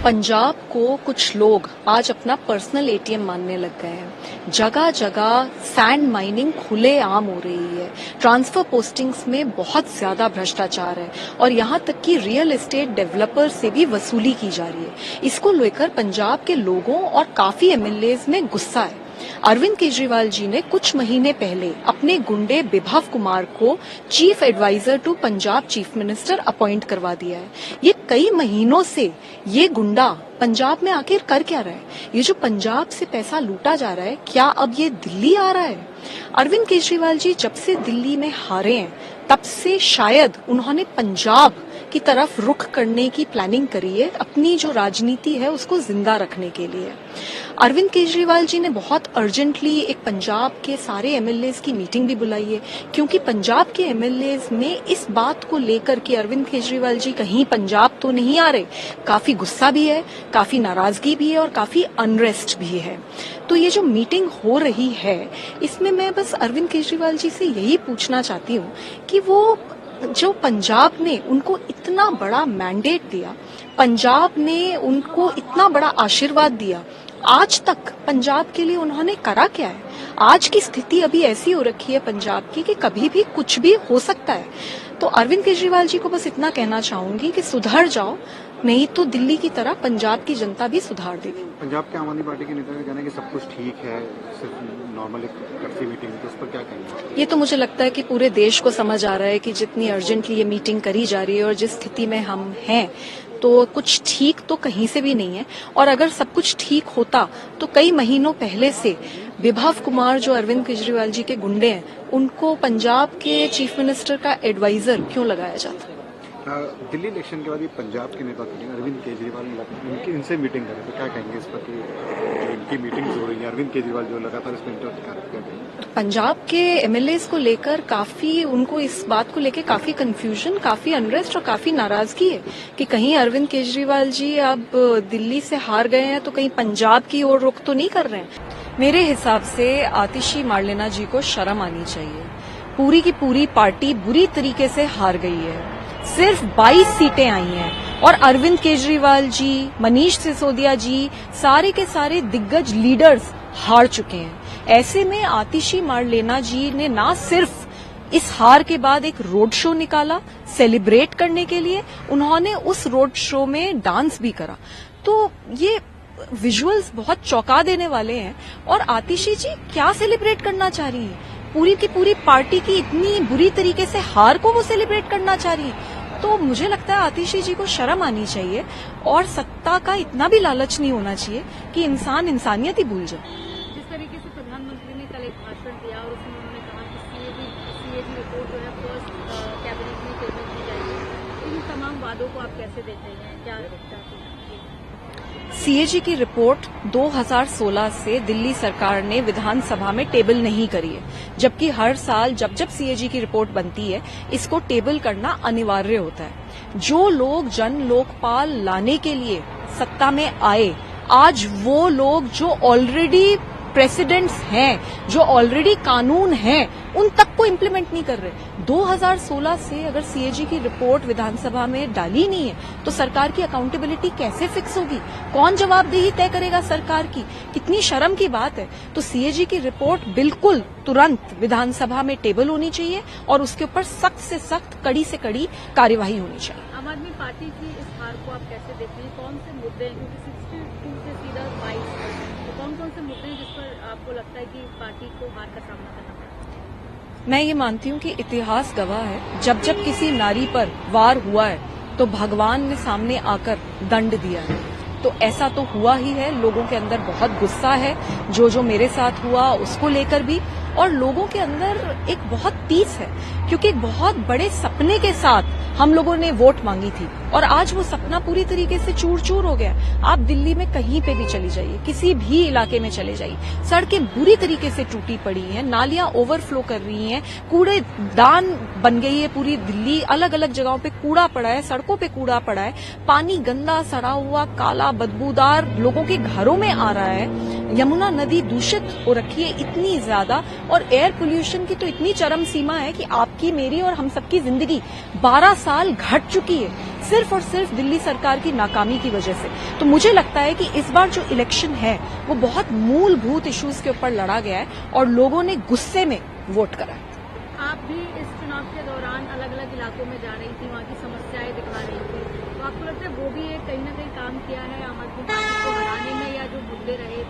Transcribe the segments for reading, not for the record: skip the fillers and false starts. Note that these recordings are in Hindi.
पंजाब को कुछ लोग आज अपना पर्सनल एटीएम मानने लग गए हैं। जगह जगह सैंड माइनिंग खुलेआम हो रही है। ट्रांसफर पोस्टिंग्स में बहुत ज्यादा भ्रष्टाचार है और यहां तक कि रियल एस्टेट डेवलपर से भी वसूली की जा रही है। इसको लेकर पंजाब के लोगों और काफी एमएलएज में गुस्सा है। अरविंद केजरीवाल जी ने कुछ महीने पहले अपने गुंडे बिभव कुमार को chief adviser to Punjab chief minister appoint करवा दिया है। ये कई महीनों से ये गुंडा पंजाब में आखिर कर क्या रहा है? ये जो पंजाब से पैसा लूटा जा रहा है, क्या अब ये दिल्ली आ रहा है? अरविंद केजरीवाल जी जब से दिल्ली में हारे हैं तब से शायद उन्होंने पंजाब की तरफ रुख करने की प्लानिंग करी है, अपनी जो राजनीति है उसको जिंदा रखने के लिए। अरविंद केजरीवाल जी ने बहुत अर्जेंटली एक पंजाब के सारे एमएलएज की मीटिंग भी बुलाई है, क्योंकि पंजाब के एमएलएज में इस बात को लेकर कि अरविंद केजरीवाल जी कहीं पंजाब तो नहीं आ रहे, काफी गुस्सा भी है, काफी नाराजगी भी है और काफी अनरेस्ट भी है। तो ये जो मीटिंग हो रही है, इसमें मैं बस अरविंद केजरीवाल जी से यही पूछना चाहती हूँ कि वो जो पंजाब ने उनको इतना बड़ा मैंडेट दिया, पंजाब ने उनको इतना बड़ा आशीर्वाद दिया, आज तक पंजाब के लिए उन्होंने करा क्या है? आज की स्थिति अभी ऐसी हो रखी है पंजाब की कि कभी भी कुछ भी हो सकता है। तो अरविंद केजरीवाल जी को बस इतना कहना चाहूंगी कि सुधर जाओ, नहीं तो दिल्ली की तरह पंजाब की जनता भी सुधार देगी। पंजाब के आम आदमी पार्टी के नेता का कहना है कि सब कुछ ठीक है, सिर्फ नॉर्मल एक कर्फ्यू मीटिंग, तो उस पर क्या कहेंगे? ये तो मुझे लगता है कि पूरे देश को समझ आ रहा है कि जितनी अर्जेंटली ये मीटिंग करी जा रही है और जिस स्थिति में हम हैं, तो कुछ ठीक तो कहीं से भी नहीं है। और अगर सब कुछ ठीक होता तो कई महीनों पहले से बिभव कुमार जो अरविंद केजरीवाल जी के गुंडे हैं, उनको पंजाब के चीफ मिनिस्टर का एडवाइजर क्यों लगाया जाता? दिल्ली इलेक्शन के बाद ये पंजाब के नेता अरविंद केजरीवाल इनसे मीटिंग करें तो क्या कहेंगे इस पर कि इनकी मीटिंग्स हो रही है, अरविंद केजरीवाल जो लगातार इसमें इंटरेस्ट करते हैं? पंजाब के एमएलएज को लेकर काफी उनको इस बात को लेकर काफी कंफ्यूजन, काफी अनरेस्ट और काफी नाराजगी है कि कहीं अरविंद केजरीवाल जी अब दिल्ली से हार गए हैं तो कहीं पंजाब की ओर रुख तो नहीं कर रहे हैं। मेरे हिसाब से आतिशी मार्लेना जी को शर्म आनी चाहिए। पूरी की पूरी पार्टी बुरी तरीके से हार गई है। सिर्फ 22 सीटें आई हैं और अरविंद केजरीवाल जी, मनीष सिसोदिया जी, सारे के सारे दिग्गज लीडर्स हार चुके हैं। ऐसे में आतिशी मार्लेना जी ने ना सिर्फ इस हार के बाद एक रोड शो निकाला सेलिब्रेट करने के लिए, उन्होंने उस रोड शो में डांस भी करा। तो ये विजुअल्स बहुत चौंका देने वाले हैं। और आतिशी जी क्या सेलिब्रेट करना चाह रही हैं? पूरी की पूरी पार्टी की इतनी बुरी तरीके से हार को वो सेलिब्रेट करना चाह रही है। तो मुझे लगता है आतिशी जी को शर्म आनी चाहिए और सत्ता का इतना भी लालच नहीं होना चाहिए कि इंसान इंसानियत ही भूल जाए। जिस तरीके से प्रधानमंत्री ने कल एक भाषण दिया और उसमें उन्होंने कहा कि सीएजी रिपोर्ट जो है फर्स्ट कैबिनेट में टेबल की जाएगी, इन तमाम वादों को आप कैसे देख रहे हैं? क्या चाहते हैं? सीएजी की रिपोर्ट 2016 से दिल्ली सरकार ने विधानसभा में टेबल नहीं करी है, जबकि हर साल जब जब सीएजी की रिपोर्ट बनती है इसको टेबल करना अनिवार्य होता है। जो लोग जन लोकपाल लाने के लिए सत्ता में आए, आज वो लोग जो ऑलरेडी प्रेसिडेंट्स हैं, जो ऑलरेडी कानून हैं, उन तक को इम्प्लीमेंट नहीं कर रहे। 2016 से अगर सीएजी की रिपोर्ट विधानसभा में डाली नहीं है तो सरकार की अकाउंटेबिलिटी कैसे फिक्स होगी? कौन जवाबदेही तय करेगा सरकार की? कितनी शर्म की बात है। तो सीएजी की रिपोर्ट बिल्कुल तुरंत विधानसभा में टेबल होनी चाहिए और उसके ऊपर सख्त से सख्त, कड़ी से कड़ी कार्यवाही होनी चाहिए। आम आदमी पार्टी की इस हार को आप कैसे देखते हैं? कौन से मुद्दे हैं, क्योंकि 62 से सीधा 22, तो कौन कौन से मुद्दे हैं जिस पर आपको लगता है कि पार्टी को हार का सामना करना पड़ेगा? मैं ये मानती हूँ कि इतिहास गवाह है, जब जब किसी नारी पर वार हुआ है तो भगवान ने सामने आकर दंड दिया है। तो ऐसा तो हुआ ही है। लोगों के अंदर बहुत गुस्सा है, जो मेरे साथ हुआ उसको लेकर भी, और लोगों के अंदर एक बहुत पीस है, क्योंकि एक बहुत बड़े सपने के साथ हम लोगों ने वोट मांगी थी और आज वो सपना पूरी तरीके से चूर चूर हो गया। आप दिल्ली में कहीं पे भी चली जाइए, किसी भी इलाके में चले जाइए, सड़कें बुरी तरीके से टूटी पड़ी हैं, नालियां ओवरफ्लो कर रही हैं, कूड़ेदान बन गई है पूरी दिल्ली, अलग अलग जगहों पे कूड़ा पड़ा है, सड़कों पे कूड़ा पड़ा है, पानी गंदा सड़ा हुआ काला बदबूदार लोगों के घरों में आ रहा है, यमुना नदी दूषित हो रखी है इतनी ज्यादा, और एयर पोल्यूशन की तो इतनी चरम सीमा है कि आपकी मेरी और हम सबकी जिंदगी 12 साल घट चुकी है सिर्फ और सिर्फ दिल्ली सरकार की नाकामी की वजह से। तो मुझे लगता है कि इस बार जो इलेक्शन है वो बहुत मूलभूत इश्यूज के ऊपर लड़ा गया है और लोगों ने गुस्से में वोट करा है। आप भी इस चुनाव के दौरान अलग अलग इलाकों में जा रही थी, वहाँ की समस्याएं दिखा रही थी, तो आपको लगता है वो भी एक कहीं ना कहीं काम किया है आम आदमी पार्टी को हराने में, या जो मुद्दे रहे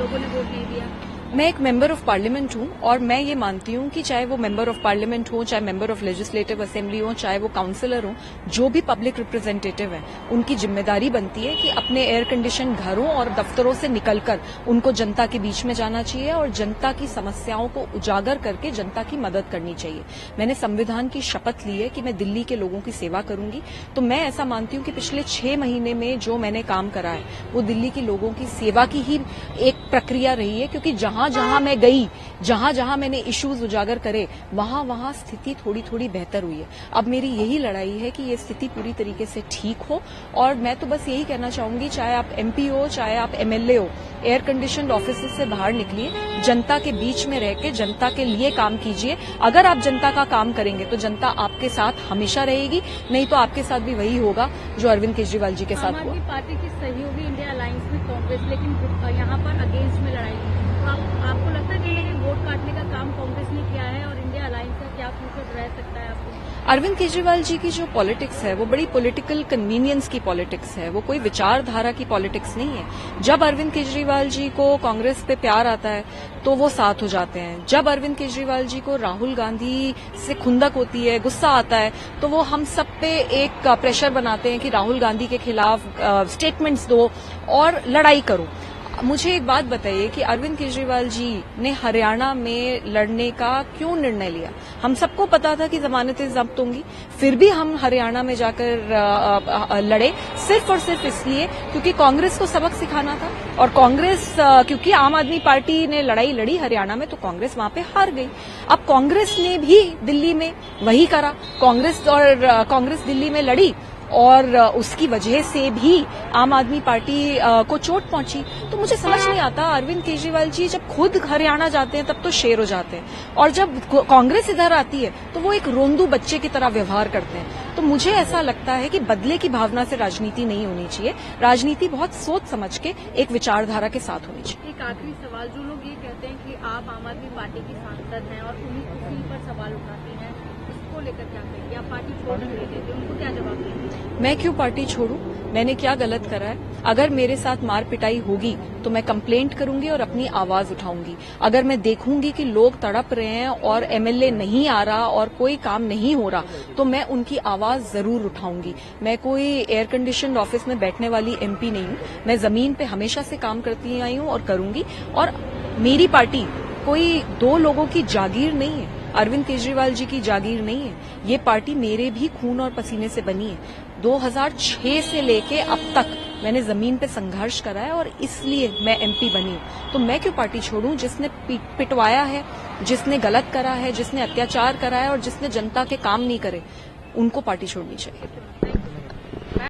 लोगों ने वोट नहीं दिया? मैं एक मेंबर ऑफ पार्लियामेंट हूं और मैं ये मानती हूं कि चाहे वो मेंबर ऑफ पार्लियामेंट हो, चाहे मेंबर ऑफ लेजिस्लेटिव असेंबली हो, चाहे वो काउंसलर हो, जो भी पब्लिक रिप्रेजेंटेटिव है उनकी जिम्मेदारी बनती है कि अपने एयर कंडीशन घरों और दफ्तरों से निकलकर उनको जनता के बीच में जाना चाहिए और जनता की समस्याओं को उजागर करके जनता की मदद करनी चाहिए। मैंने संविधान की शपथ ली है कि मैं दिल्ली के लोगों की सेवा करूंगी, तो मैं ऐसा मानती हूं कि पिछले 6 महीने में जो मैंने काम करा है वो दिल्ली के लोगों की सेवा की ही एक प्रक्रिया रही है, क्योंकि जहां जहां मैं गई, जहां जहां मैंने इश्यूज उजागर करे, वहां वहां स्थिति थोड़ी थोड़ी बेहतर हुई है। अब मेरी यही लड़ाई है कि ये स्थिति पूरी तरीके से ठीक हो और मैं तो बस यही कहना चाहूंगी, चाहे आप एमपी हो, चाहे आप एमएलए हो, एयर कंडीशनड ऑफिस से बाहर निकलिए, जनता के बीच में रह के जनता के लिए काम कीजिए। अगर आप जनता का काम करेंगे तो जनता आपके साथ हमेशा रहेगी, नहीं तो आपके साथ भी वही होगा जो अरविंद केजरीवाल जी के साथ हुआ। आम आदमी पार्टी की सहयोगी इंडिया अलायंस में कांग्रेस, लेकिन यहाँ पर अगेंस्ट में लड़ाई हुई। आपको लगता है कि वोट काटने का काम कांग्रेस ने किया है और इंडिया अलायंस का क्या फ्यूचर रह सकता है आपको? अरविंद केजरीवाल जी की जो पॉलिटिक्स है वो बड़ी पॉलिटिकल कन्वीनियंस की पॉलिटिक्स है, वो कोई विचारधारा की पॉलिटिक्स नहीं है। जब अरविंद केजरीवाल जी को कांग्रेस पे प्यार आता है तो वो साथ हो जाते हैं, जब अरविंद केजरीवाल जी को राहुल गांधी से खुंदक होती है, गुस्सा आता है, तो वो हम सब पे एक प्रेशर बनाते हैं कि राहुल गांधी के खिलाफ स्टेटमेंट्स दो और लड़ाई करो। मुझे एक बात बताइए कि अरविंद केजरीवाल जी ने हरियाणा में लड़ने का क्यों निर्णय लिया? हम सबको पता था कि जमानतें जब्त होंगी, फिर भी हम हरियाणा में जाकर लड़े सिर्फ और सिर्फ इसलिए क्योंकि कांग्रेस को सबक सिखाना था। और कांग्रेस, क्योंकि आम आदमी पार्टी ने लड़ाई लड़ी हरियाणा में तो कांग्रेस वहां पे हार गई। अब कांग्रेस ने भी दिल्ली में वही करा, कांग्रेस दिल्ली में लड़ी और उसकी वजह से भी आम आदमी पार्टी को चोट पहुंची। तो मुझे समझ नहीं आता, अरविंद केजरीवाल जी जब खुद हरियाणा जाते हैं तब तो शेर हो जाते हैं और जब कांग्रेस इधर आती है तो वो एक रोंदू बच्चे की तरह व्यवहार करते हैं। तो मुझे ऐसा लगता है कि बदले की भावना से राजनीति नहीं होनी चाहिए, राजनीति बहुत सोच समझ के एक विचारधारा के साथ होनी चाहिए। एक आखिरी सवाल, जो लोग ये कहते हैं कि आप आम आदमी पार्टी की सांसद हैं और उन्हीं पर सवाल उठाती हैं, इसको लेकर क्या कहेंगे? आप पार्टी छोड़ नहीं देते, उनको क्या जवाब देंगे? मैं क्यों पार्टी छोड़ूं? मैंने क्या गलत करा है? अगर मेरे साथ मार पिटाई होगी तो मैं कंप्लेंट करूंगी और अपनी आवाज उठाऊंगी। अगर मैं देखूंगी कि लोग तड़प रहे हैं और एमएलए नहीं आ रहा और कोई काम नहीं हो रहा तो मैं उनकी आवाज जरूर उठाऊंगी। मैं कोई एयर कंडीशनड ऑफिस में बैठने वाली एमपी नहीं हूं, मैं जमीन पे हमेशा से काम करती आई हूं और करूंगी। और मेरी पार्टी कोई 2 लोगों की जागीर नहीं है, अरविंद केजरीवाल जी की जागीर नहीं है। ये पार्टी मेरे भी खून और पसीने से बनी है। 2006 से लेके अब तक मैंने जमीन पे संघर्ष करा है और इसलिए मैं एमपी बनी हूं। तो मैं क्यों पार्टी छोड़ूं? जिसने पिटवाया है, जिसने गलत करा है, जिसने अत्याचार करा है और जिसने जनता के काम नहीं करे, उनको पार्टी छोड़नी चाहिए।